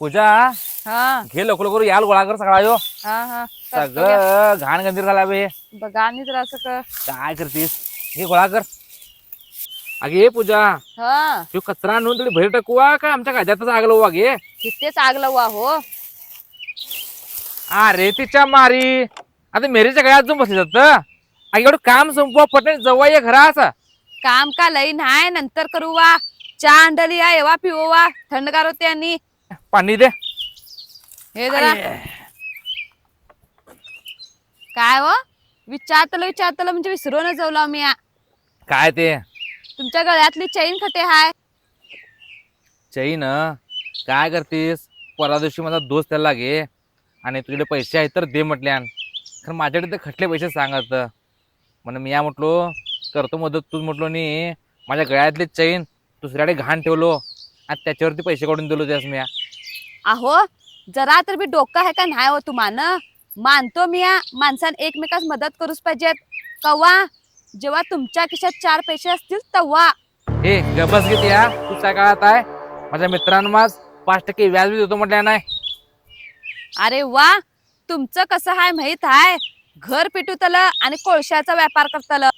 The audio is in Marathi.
पूजा हा घे लवकर लवकर याल गोळा कर सगळा यो हा हा करतो घ्या. सगळं घाण गंदीर झाला बे. बघा आणि जरा असं काय करतीस हे गोळा कर. अगे ये पूजा हा तू कचरा आणून थोडी बाहेर टाकूवा का आमच्या गाड्यातच आग लावू गे. इथेच आग लावू हो. अरे तिच्या मारी आता मेरीच्या गळ्यात जाऊन बसले जात एवढं काम संपवा पटेल जवळ ये घरात. काम का लई नाही नंतर करू वा. चहा अंडली या एवा पिऊ वा थंडगार होते आणि पाणी दे. हे जरा काय हो विचारतलं म्हणजे विसरूनच जाऊ मी काय ते तुमच्या गळ्यातली चैन खटे हाय. चैन काय करतीस परवा दिवशी माझा दोस्त त्याला लागे आणि तुझ्याकडे पैसे आहेत तर दे म्हटल्यान खरं माझ्याकडे ते खटले पैसे सांगत म्हणून मी या म्हटलो करतो मदत तूच म्हटलो नी माझ्या गळ्यातले चैन दुसऱ्याकडे घाण ठेवलो आणि त्याच्यावरती पैसे काढून दिलो त्यास मी. अहो जरा तर बी डोकं आहे का नाही हो तुम्हाला. मानतो मी माणसाने एकमेकास मदत करूच पाहिजेत कवा जेव्हा तुमच्या खिशात 4 पैसे असतील तेव्हा. हे गबस घेते या तू काय काळात आहे माझ्या मित्रांना माझ 5% व्याज बी देतो म्हटल्या नाही. अरे वा तुमचं कसं हाय माहित हाय घर पिटूतल आणि कोळशाचा व्यापार करतल.